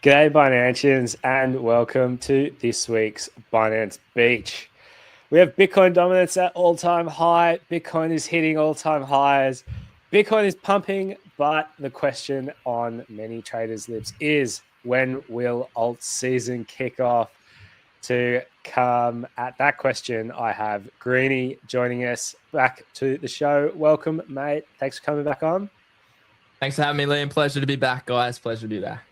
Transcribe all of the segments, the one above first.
G'day Binanceans and welcome to this week's Binance Beach. We have Bitcoin dominance at all-time high. Bitcoin is hitting all-time highs. Bitcoin is pumping, but the question on many traders' lips is, when will alt season kick off? To come at that question, I have Greeny joining us back to the show. Welcome, mate. Thanks for coming back on. Thanks for having me, Liam. Pleasure to be back, guys. Pleasure to be back.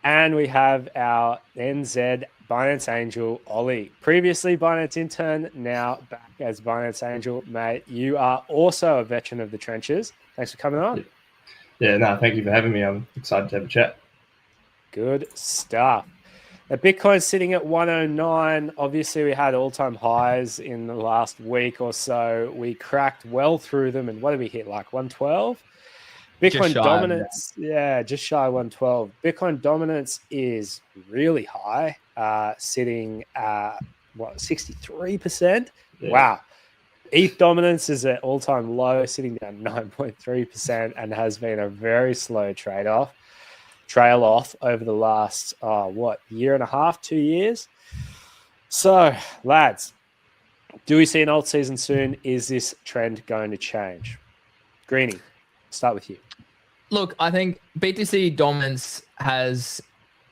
And we have our NZ Binance Angel, Oli. Previously Binance intern, now back as Binance Angel. Mate, you are also a veteran of the trenches. Thanks for coming on. Yeah, no, thank you for having me. I'm excited to have a chat. Good stuff. Now, Bitcoin's sitting at 109. Obviously, we had all-time highs in the last week or so. We cracked well through them. And what did we hit, like 112? Bitcoin dominance, just shy of 112. Bitcoin dominance is really high, sitting at, 63%? Yeah. Wow. ETH dominance is at all-time low, sitting down 9.3%, and has been a very slow trail off over the last, year and a half, 2 years? So, lads, do we see an alt season soon? Is this trend going to change? Greeny, start with you. Look, I think BTC dominance has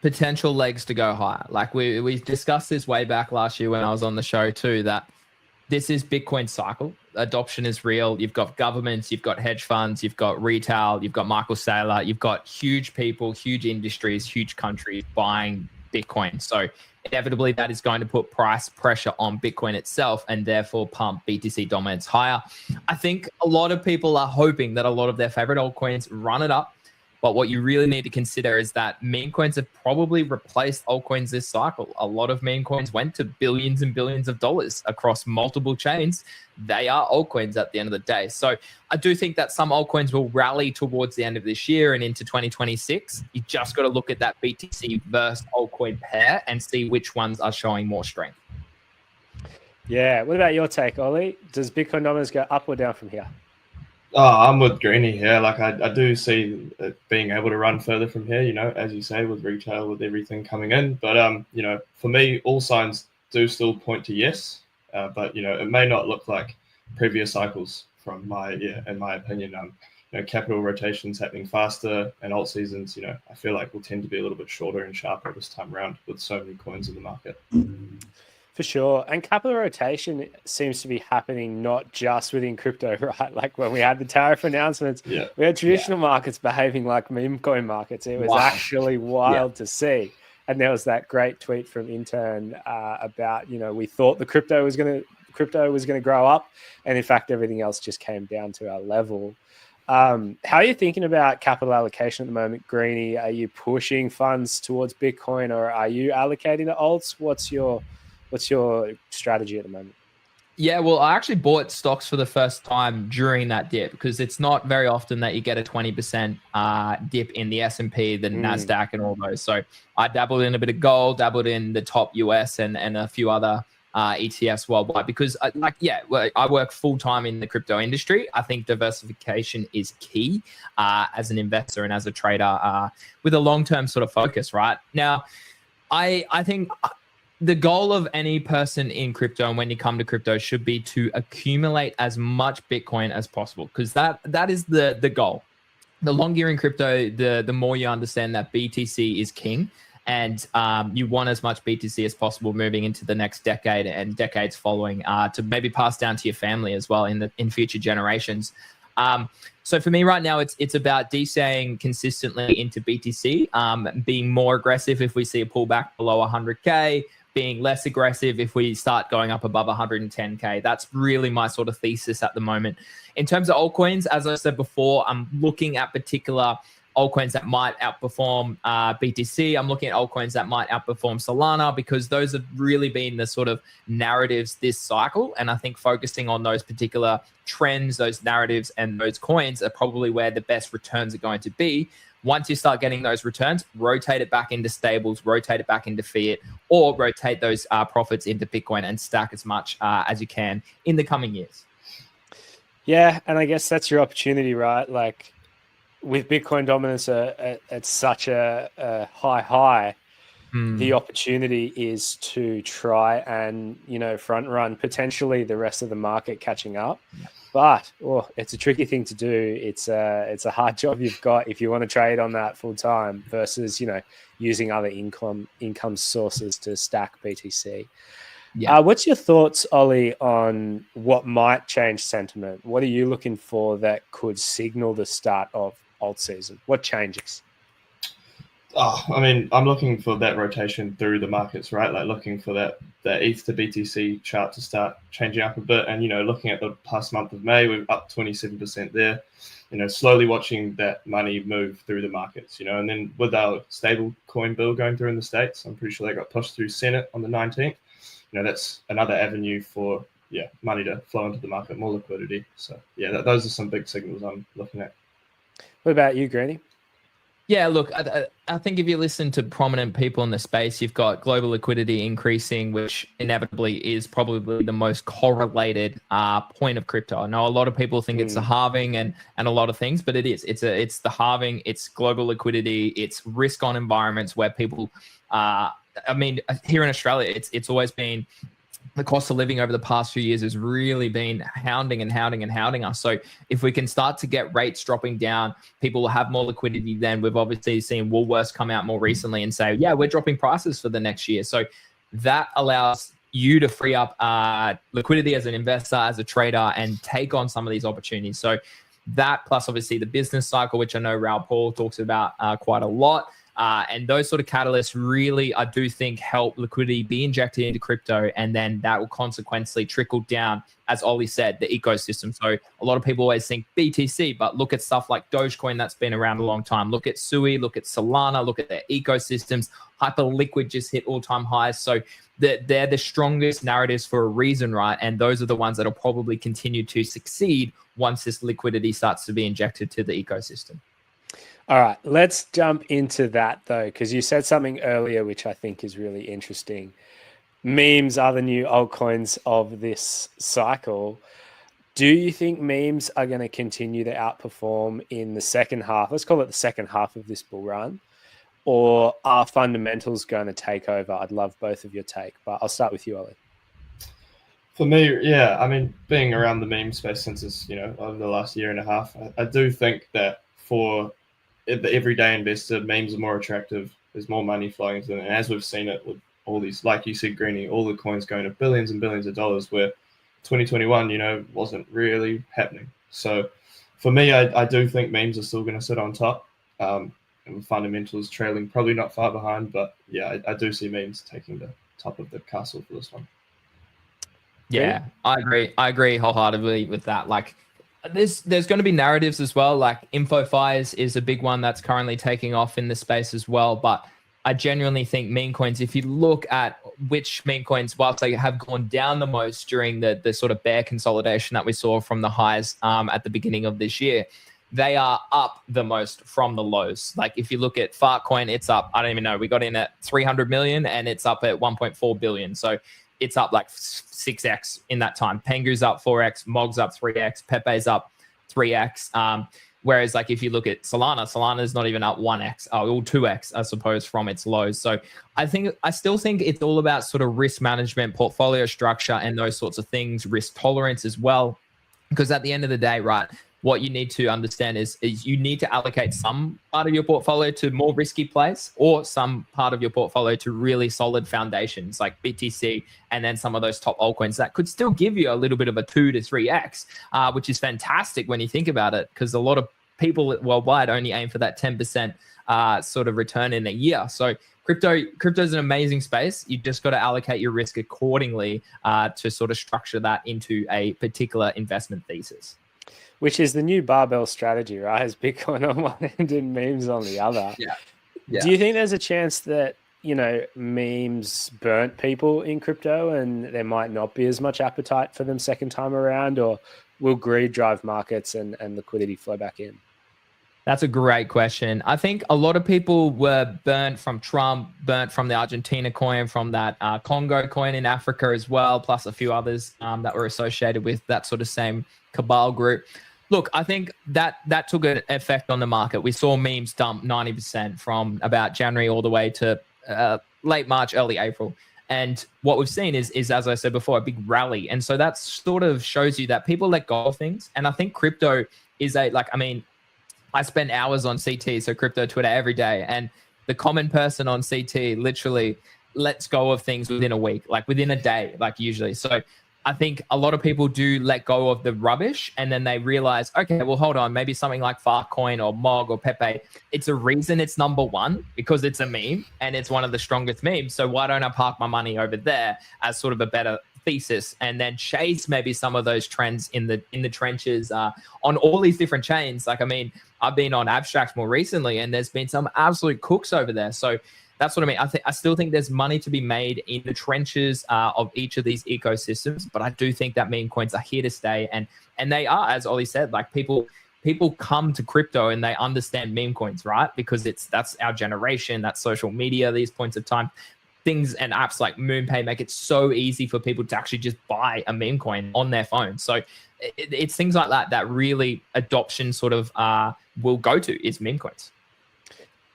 potential legs to go higher. Like we discussed this way back last year when I was on the show too, that this is Bitcoin's cycle. Adoption is real. You've got governments, you've got hedge funds, you've got retail, you've got Michael Saylor, you've got huge people, huge industries, huge countries buying Bitcoin. So inevitably that is going to put price pressure on Bitcoin itself and therefore pump BTC dominance higher. I think a lot of people are hoping that a lot of their favorite altcoins run it up. But what you really need to consider is that meme coins have probably replaced altcoins this cycle. A lot of meme coins went to billions and billions of dollars across multiple chains. They are altcoins at the end of the day. So I do think that some altcoins will rally towards the end of this year and into 2026. You just got to look at that BTC versus altcoin pair and see which ones are showing more strength. Yeah. What about your take, Oli? Does Bitcoin dominance go up or down from here? Oh, I'm with Greeny here. Like I do see it being able to run further from here, as you say, with retail, with everything coming in. But, for me, all signs do still point to yes. But, it may not look like previous cycles in my opinion. Capital rotations happening faster and alt seasons, I feel like will tend to be a little bit shorter and sharper this time around with so many coins in the market. For sure. And capital rotation seems to be happening not just within crypto, right? Like when we had the tariff announcements, we had traditional markets behaving like meme coin markets. It was actually wild to see. And there was that great tweet from intern about, we thought the crypto was going to grow up. And in fact, everything else just came down to our level. How are you thinking about capital allocation at the moment, Greeny? Are you pushing funds towards Bitcoin or are you allocating to alts? What's your strategy at the moment? Yeah, well, I actually bought stocks for the first time during that dip because it's not very often that you get a 20% dip in the S&P, the NASDAQ and all those. So I dabbled in a bit of gold, dabbled in the top US and a few other ETFs worldwide because I work full time in the crypto industry. I think diversification is key as an investor and as a trader with a long-term sort of focus, right? Now, I think the goal of any person in crypto and when you come to crypto should be to accumulate as much Bitcoin as possible because that is the goal. The longer you're in crypto, the more you understand that BTC is king and you want as much BTC as possible moving into the next decade and decades following to maybe pass down to your family as well in future generations. So for me right now, it's about DCAing consistently into BTC, being more aggressive if we see a pullback below 100K, being less aggressive if we start going up above 110K. That's really my sort of thesis at the moment. In terms of altcoins, as I said before, I'm looking at particular altcoins that might outperform BTC. I'm looking at altcoins that might outperform Solana because those have really been the sort of narratives this cycle. And I think focusing on those particular trends, those narratives, and those coins are probably where the best returns are going to be. Once you start getting those returns, rotate it back into stables, rotate it back into fiat, or rotate those profits into Bitcoin and stack as much as you can in the coming years. Yeah, and I guess that's your opportunity, right? Like with Bitcoin dominance at such a high, the opportunity is to try and, front run potentially the rest of the market catching up. But it's a tricky thing to do. It's a hard job you've got if you want to trade on that full time versus, using other income sources to stack BTC. Yeah. What's your thoughts, Oli, on what might change sentiment? What are you looking for that could signal the start of alt season? What changes? I'm looking for that rotation through the markets, right? Like looking for that ETH to BTC chart to start changing up a bit. And, looking at the past month of May, we're up 27% there. Slowly watching that money move through the markets, and then with our stable coin bill going through in the States, I'm pretty sure they got pushed through Senate on the 19th. That's another avenue for, money to flow into the market, more liquidity. So, those are some big signals I'm looking at. What about you, Greeny? Yeah, look, I think if you listen to prominent people in the space, you've got global liquidity increasing, which inevitably is probably the most correlated point of crypto. I know a lot of people think it's the halving and a lot of things, but it is. It's the halving, it's global liquidity, it's risk on environments where people, here in Australia, it's always been the cost of living over the past few years has really been hounding us. So if we can start to get rates dropping down, people will have more liquidity. Then we've obviously seen Woolworths come out more recently and say, we're dropping prices for the next year. So that allows you to free up liquidity as an investor, as a trader, and take on some of these opportunities. So that plus obviously the business cycle, which I know Raoul Paul talks about quite a lot. And those sort of catalysts really, I do think, help liquidity be injected into crypto, and then that will consequently trickle down, as Oli said, the ecosystem. So a lot of people always think BTC, but look at stuff like Dogecoin that's been around a long time. Look at Sui, look at Solana, look at their ecosystems. Hyperliquid just hit all-time highs. So they're the strongest narratives for a reason, right? And those are the ones that will probably continue to succeed once this liquidity starts to be injected to the ecosystem. All right, let's jump into that, though, because you said something earlier, which I think is really interesting. Memes are the new altcoins of this cycle. Do you think memes are going to continue to outperform in the second half? Let's call it the second half of this bull run. Or are fundamentals going to take over? I'd love both of your take, but I'll start with you, Oli. For me, being around the meme space since it's, over the last year and a half, I do think that for the everyday investor, memes are more attractive. There's more money flowing into them. And as we've seen it with all these, like you said, Greeny, all the coins going to billions and billions of dollars, where 2021, wasn't really happening. So for me, I do think memes are still going to sit on top. And fundamentals trailing, probably not far behind. But I do see memes taking the top of the castle for this one. Yeah, I agree wholeheartedly with that. Like, there's going to be narratives as well. Like InfoFi is a big one that's currently taking off in the space as well. But I genuinely think meme coins, if you look at which meme coins, whilst they have gone down the most during the sort of bear consolidation that we saw from the highs at the beginning of this year, they are up the most from the lows. Like if you look at Fartcoin, it's up, I don't even know, we got in at 300 million and it's up at 1.4 billion. So it's up like 6x in that time. Pengu's up 4x, Mog's up 3x, Pepe's up 3x. Whereas like if you look at Solana's not even up 1x, or 2x, I suppose, from its lows. So I still think it's all about sort of risk management, portfolio structure, and those sorts of things, risk tolerance as well. Because at the end of the day, right, what you need to understand is you need to allocate some part of your portfolio to more risky plays, or some part of your portfolio to really solid foundations like BTC, and then some of those top altcoins that could still give you a little bit of a 2 to 3x, which is fantastic when you think about it, because a lot of people worldwide only aim for that 10% sort of return in a year. So crypto is an amazing space. You just got to allocate your risk accordingly to sort of structure that into a particular investment thesis. Which is the new barbell strategy, right? Is Bitcoin on one end and memes on the other. Yeah. Do you think there's a chance that, memes burnt people in crypto and there might not be as much appetite for them second time around, or will greed drive markets and liquidity flow back in? That's a great question. I think a lot of people were burnt from Trump, burnt from the Argentina coin, from that Congo coin in Africa as well, plus a few others that were associated with that sort of same cabal group. Look, I think that took an effect on the market. We saw memes dump 90% from about January all the way to late March, early April. And what we've seen is, as I said before, a big rally. And so that sort of shows you that people let go of things. And I think crypto is I spend hours on CT, so crypto Twitter, every day. And the common person on CT literally lets go of things within a week, like within a day, like usually. So I think a lot of people do let go of the rubbish, and then they realize, okay, well, hold on, maybe something like Farcoin or Mog or Pepe, it's a reason it's number one, because it's a meme and it's one of the strongest memes. So why don't I park my money over there as sort of a better thesis, and then chase maybe some of those trends in the trenches on all these different chains. Like, I mean, I've been on Abstract more recently, and there's been some absolute cooks over there. So that's what I mean. I still think there's money to be made in the trenches of each of these ecosystems, but I do think that meme coins are here to stay, and they are, as Oli said, like people come to crypto and they understand meme coins, right? Because that's our generation, that's social media, these points of time. Things and apps like MoonPay make it so easy for people to actually just buy a meme coin on their phone. So it's things like that really adoption sort of will go to, is meme coins.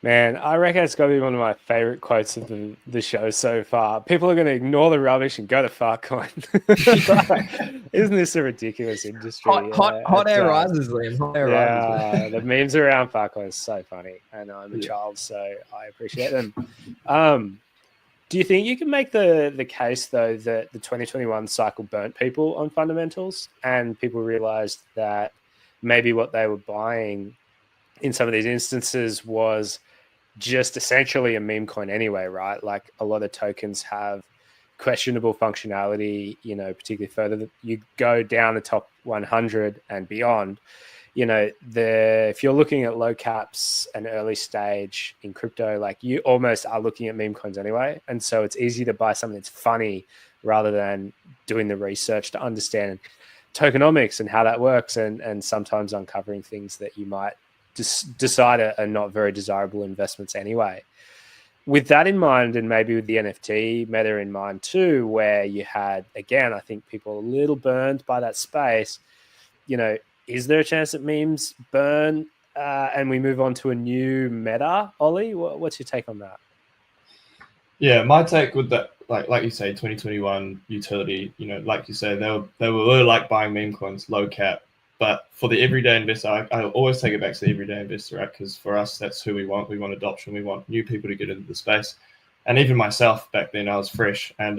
Man, I reckon it's got to be one of my favorite quotes of the show so far. People are going to ignore the rubbish and go to Farcoin. Isn't this a ridiculous industry? Hot air rises, Liam. Hot air rises. The memes around Farcoin is so funny. And I'm a child, so I appreciate them. Do you think you can make the case, though, that the 2021 cycle burnt people on fundamentals, and people realized that maybe what they were buying in some of these instances was just essentially a meme coin anyway, right? Like, a lot of tokens have questionable functionality, particularly further you go down the top 100 and beyond. If you're looking at low caps and early stage in crypto, like, you almost are looking at meme coins anyway. And so it's easy to buy something that's funny rather than doing the research to understand tokenomics and how that works, and sometimes uncovering things that you might decide are not very desirable investments anyway. With that in mind, and maybe with the NFT meta in mind too, where you had, again, I think people a little burned by that space, is there a chance that memes burn and we move on to a new meta? Oli, what's your take on that? Yeah, my take with that, like you say, 2021 utility, like you say, they were really like buying meme coins, low cap. But for the everyday investor, I always take it back to the everyday investor, right? Because for us, that's who we want. We want adoption. We want new people to get into the space. And even myself back then, I was fresh. And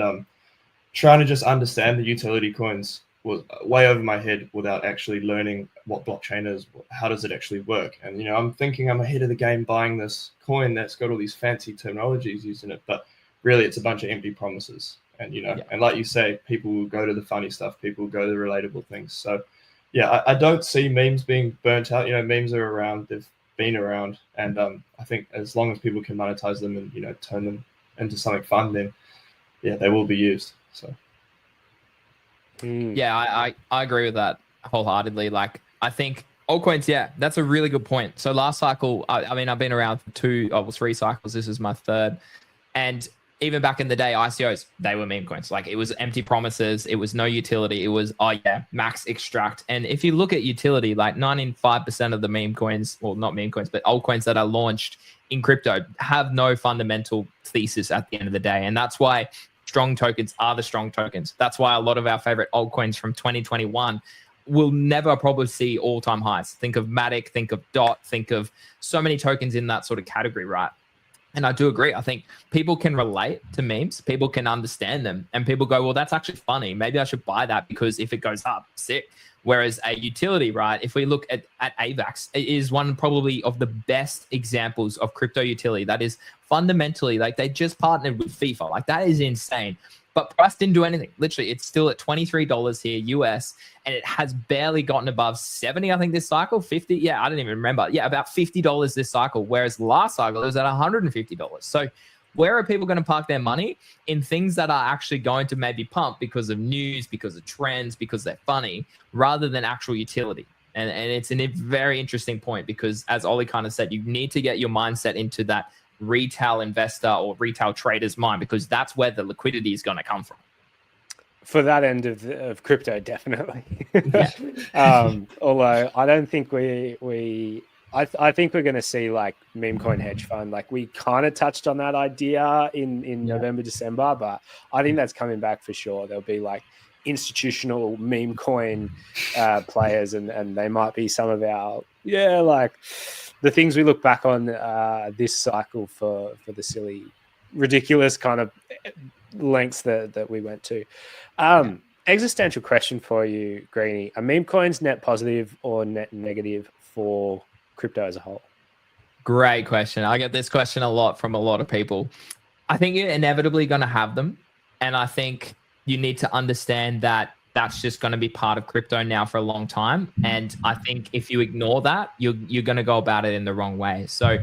trying to just understand the utility coins was way over my head without actually learning what blockchain is, how does it actually work. And, I'm thinking I'm ahead of the game buying this coin that's got all these fancy terminologies using it. But really, it's a bunch of empty promises. And, and like you say, people will go to the funny stuff. People will go to the relatable things. So, yeah, I don't see memes being burnt out. Memes are around. They've been around. And I think as long as people can monetize them and, turn them into something fun, then, yeah, they will be used. So. Yeah, I agree with that wholeheartedly. Like, I think altcoins, yeah, that's a really good point. So last cycle, I mean, I've been around for 3 cycles. This is my 3rd. And even back in the day, ICOs, they were meme coins. Like, it was empty promises. It was no utility. It was, max extract. And if you look at utility, like 95% of the meme coins, well, not meme coins, but altcoins that are launched in crypto have no fundamental thesis at the end of the day. And that's why strong tokens are the strong tokens. That's why a lot of our favorite altcoins from 2021 will never probably see all-time highs. Think of Matic, think of DOT, think of so many tokens in that sort of category, right? And I do agree. I think people can relate to memes. People can understand them. And people go, well, that's actually funny. Maybe I should buy that because if it goes up, sick. Whereas a utility, right, if we look at AVAX, it is one probably of the best examples of crypto utility. That is fundamentally, like, they just partnered with FIFA. Like, that is insane. But price didn't do anything. Literally, it's still at $23 here, US, and it has barely gotten above 70, I think, this cycle. 50? Yeah, I don't even remember. Yeah, about $50 this cycle, whereas last cycle, it was at $150. So where are people going to park their money? In things that are actually going to maybe pump because of news, because of trends, because they're funny, rather than actual utility. And it's a very interesting point because, as Oli kind of said, you need to get your mindset into that retail investor or retail trader's mind, because that's where the liquidity is going to come from. For that end of crypto, definitely. Although I don't think we I think we're going to see like meme coin hedge fund. Like we kind of touched on that idea in November, December, but I think that's coming back for sure. There'll be like institutional meme coin players, and they might be some of our like the things we look back on this cycle for the silly, ridiculous kind of lengths that we went to. Existential question for you, Greeny: are meme coins net positive or net negative for crypto as a whole? Great question. I get this question a lot from a lot of people. I think you're inevitably going to have them. And I think you need to understand that that's just going to be part of crypto now for a long time. And I think if you ignore that, you're going to go about it in the wrong way. So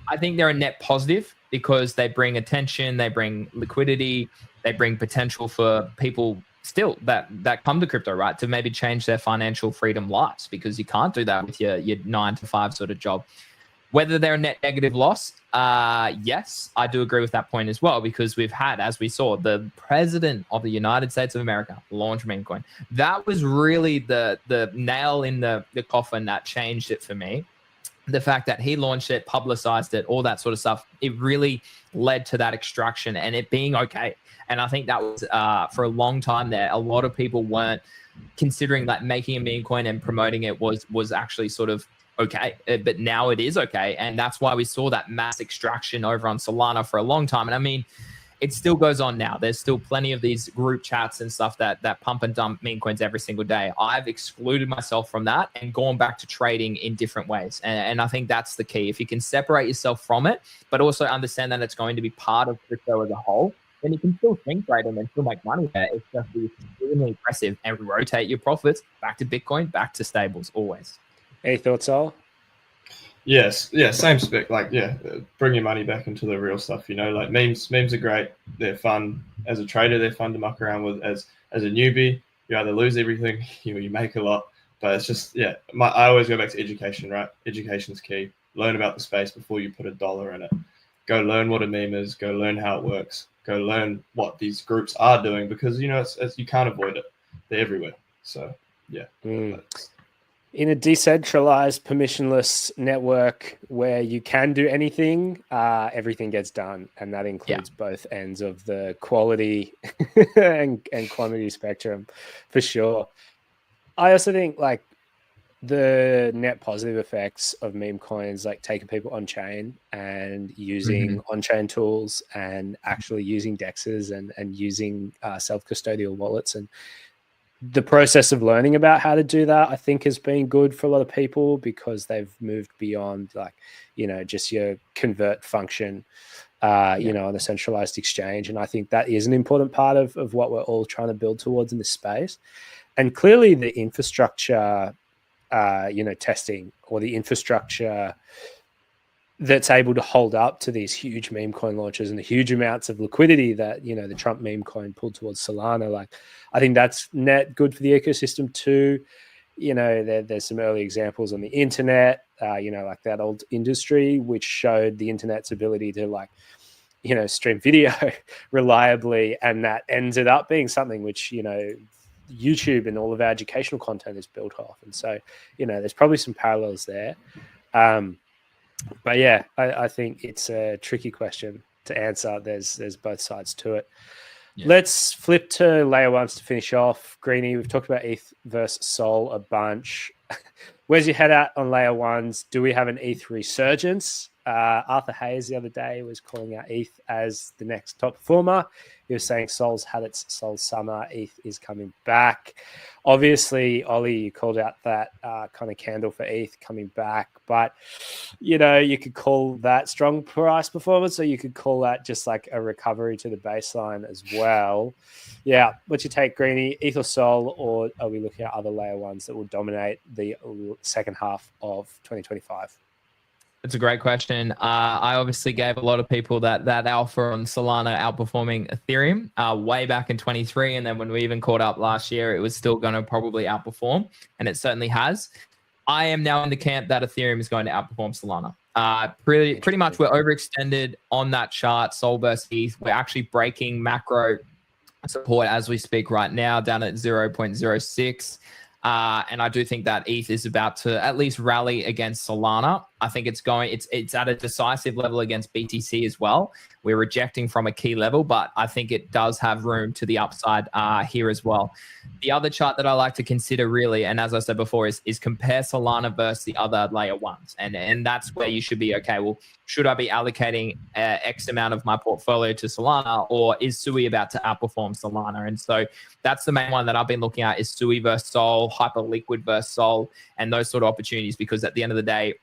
I think they're a net positive because they bring attention, they bring liquidity, they bring potential for people still that come to crypto, right, to maybe change their financial freedom lives, because you can't do that with your 9-to-5 sort of job. Whether they're a net negative loss, yes, I do agree with that point as well, because we've had, as we saw, the president of the United States of America launch meme coin. That was really the nail in the coffin that changed it for me. The fact that he launched it, publicized it, all that sort of stuff, it really led to that extraction and it being okay. And I think that was for a long time there, a lot of people weren't considering that making a meme coin and promoting it was actually sort of okay. But now it is okay. And that's why we saw that mass extraction over on Solana for a long time. And I mean, it still goes on now. There's still plenty of these group chats and stuff that pump and dump meme coins every single day. I've excluded myself from that and gone back to trading in different ways. And I think that's the key. If you can separate yourself from it, but also understand that it's going to be part of crypto as a whole, then you can still think trading and still make money there. It's just be extremely aggressive and rotate your profits back to Bitcoin, back to stables always. Any thoughts, Al? Yes, same spec. Like, bring your money back into the real stuff. You know, like memes are great. They're fun as a trader. They're fun to muck around with. As a newbie, you either lose everything, you make a lot. But it's just, I always go back to education, right? Education's key. Learn about the space before you put $1 in it. Go learn what a meme is. Go learn how it works. Go learn what these groups are doing, because it's you can't avoid it. They're everywhere. So in a decentralized, permissionless network where you can do anything, everything gets done, and that includes both ends of the quality and quantity spectrum, for sure. I also think like the net positive effects of meme coins, like taking people on chain and using on-chain tools and actually using dexes and using self-custodial wallets, and the process of learning about how to do that, I think, has been good for a lot of people, because they've moved beyond like, just your convert function, on a centralized exchange. And I think that is an important part of what we're all trying to build towards in this space. And clearly the infrastructure, testing, or the infrastructure that's able to hold up to these huge meme coin launches and the huge amounts of liquidity that, the Trump meme coin pulled towards Solana. Like, I think that's net good for the ecosystem too. There's some early examples on the internet, like that old industry, which showed the internet's ability to like, stream video reliably. And that ended up being something which, YouTube and all of our educational content is built off. And so, there's probably some parallels there. But yeah, I think it's a tricky question to answer. There's both sides to it. Yeah. Let's flip to layer ones to finish off. Greeny, we've talked about ETH versus Sol a bunch. Where's your head at on layer ones? Do we have an ETH resurgence? Arthur Hayes the other day was calling out ETH as the next top performer. He was saying Sol's had its Sol summer. ETH is coming back. Obviously, Oli, you called out that kind of candle for ETH coming back. But, you could call that strong price performance, or you could call that just like a recovery to the baseline as well. Yeah, what's your take, Greeny? ETH or Sol, or are we looking at other layer ones that will dominate the second half of 2025? It's a great question. I obviously gave a lot of people that alpha on Solana outperforming Ethereum way back in 23. And then when we even caught up last year, it was still going to probably outperform. And it certainly has. I am now in the camp that Ethereum is going to outperform Solana. Pretty much we're overextended on that chart, Sol versus ETH. We're actually breaking macro support as we speak right now, down at 0.06. And I do think that ETH is about to at least rally against Solana. I think it's at a decisive level against BTC as well. We're rejecting from a key level, but I think it does have room to the upside here as well. The other chart that I like to consider really, and as I said before, is compare Solana versus the other layer ones. And that's where you should be, okay, well, should I be allocating X amount of my portfolio to Solana, or is Sui about to outperform Solana? And so that's the main one that I've been looking at, is Sui versus Sol, Hyperliquid versus Sol, and those sort of opportunities, because at the end of the day,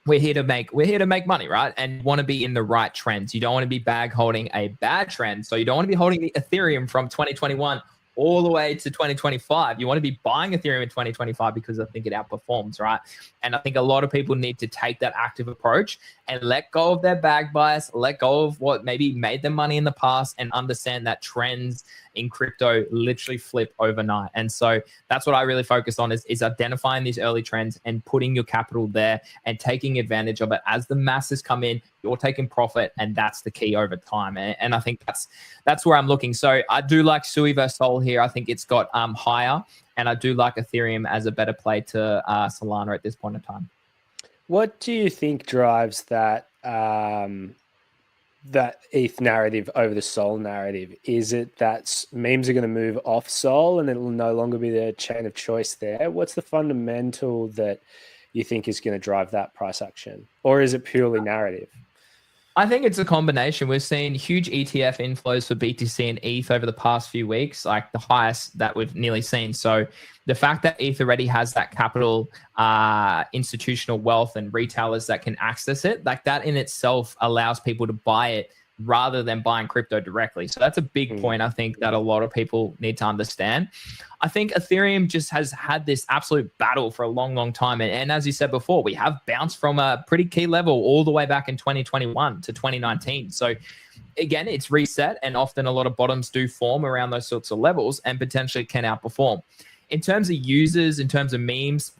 we're here to make money, right? And you want to be in the right trends. You don't want to be bag holding a bad trend. So you don't want to be holding the Ethereum from 2021 all the way to 2025. You want to be buying Ethereum in 2025 because I think it outperforms, right? And I think a lot of people need to take that active approach and let go of their bag bias, let go of what maybe made them money in the past, and understand that trends in crypto literally flip overnight. And so that's what I really focus on, is identifying these early trends and putting your capital there and taking advantage of it. As the masses come in, you're taking profit, and that's the key over time. And I think that's where I'm looking. So I do like Sui versus Sol here. I think it's got higher, and I do like Ethereum as a better play to Solana at this point in time. What do you think drives that that ETH narrative over the Sol narrative? Is it that memes are going to move off Sol and it will no longer be the chain of choice there? What's the fundamental that you think is going to drive that price action? Or is it purely narrative? I think it's a combination. We've seen huge ETF inflows for BTC and ETH over the past few weeks, like the highest that we've nearly seen. So the fact that ETH already has that capital, institutional wealth, and retailers that can access it, like that in itself allows people to buy it rather than buying crypto directly. So that's a big point, I think, that a lot of people need to understand. I think Ethereum just has had this absolute battle for a long, long time. And as you said before, we have bounced from a pretty key level all the way back in 2021 to 2019. So again, it's reset, and often a lot of bottoms do form around those sorts of levels and potentially can outperform. In terms of users, in terms of memes,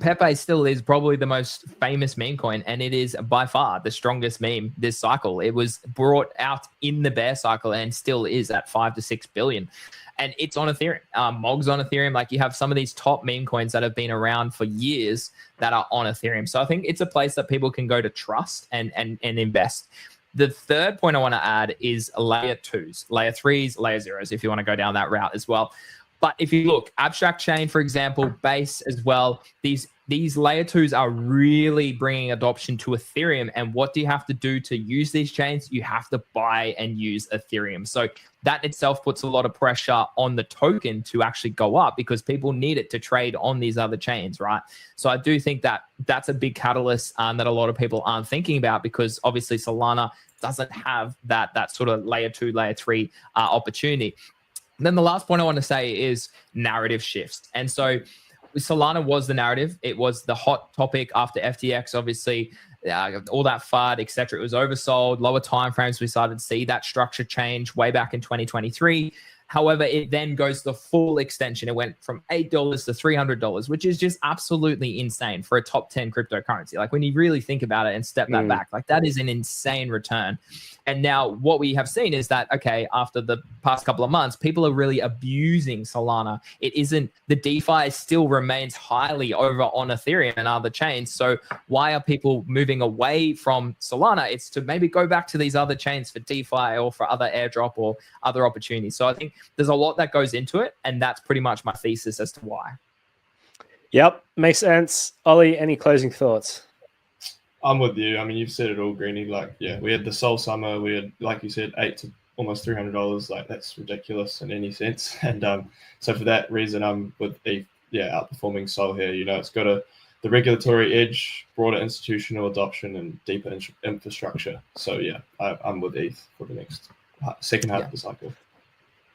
Pepe still is probably the most famous meme coin, and it is by far the strongest meme this cycle. It was brought out in the bear cycle and still is at 5 to 6 billion. And it's on Ethereum. Mog's on Ethereum. Like, you have some of these top meme coins that have been around for years that are on Ethereum. So I think it's a place that people can go to trust and invest. The third point I want to add is layer 2s, layer 3s, layer 0s, if you want to go down that route as well. But if you look, Abstract Chain, for example, Base as well, these layer 2s are really bringing adoption to Ethereum. And what do you have to do to use these chains? You have to buy and use Ethereum. So that itself puts a lot of pressure on the token to actually go up, because people need it to trade on these other chains, right? So I do think that that's a big catalyst that a lot of people aren't thinking about, because obviously Solana doesn't have that sort of layer 2, layer 3 opportunity. Then the last point I want to say is narrative shifts. And so Solana was the narrative. It was the hot topic after FTX, obviously, all that FUD, etc. It was oversold, lower timeframes. We started to see that structure change way back in 2023. However, it then goes the full extension. It went from $8 to $300, which is just absolutely insane for a top 10 cryptocurrency. Like, when you really think about it and step that back, like, that is an insane return. And now what we have seen is that, okay, after the past couple of months, people are really abusing Solana. It isn't, the DeFi still remains highly over on Ethereum and other chains. So why are people moving away from Solana? It's to maybe go back to these other chains for DeFi or for other airdrop or other opportunities. So I think there's a lot that goes into it, and that's pretty much my thesis as to why. Yep, makes sense. Oli, any closing thoughts? I'm with you. I mean, you've said it all, Greeny. Like, yeah, we had the Sol Summer. We had, like you said, $8 to almost $300. Like, that's ridiculous in any sense. And so for that reason, I'm with outperforming Sol here. You know, it's got the regulatory edge, broader institutional adoption, and deeper infrastructure. So yeah, I'm with ETH for the next second half of the cycle.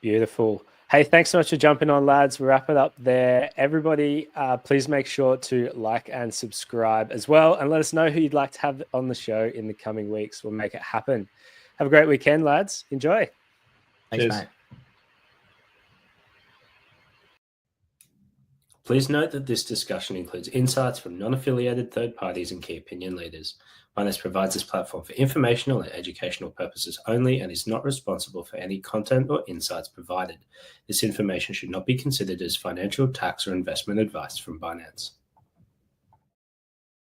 Beautiful. Hey, thanks so much for jumping on, lads. We'll wrap it up there. Everybody, please make sure to like and subscribe as well, and let us know who you'd like to have on the show in the coming weeks. We'll make it happen. Have a great weekend, lads. Enjoy. Thanks, mate. Please note that this discussion includes insights from non-affiliated third parties and key opinion leaders. Binance provides this platform for informational and educational purposes only and is not responsible for any content or insights provided. This information should not be considered as financial, tax, or investment advice from Binance.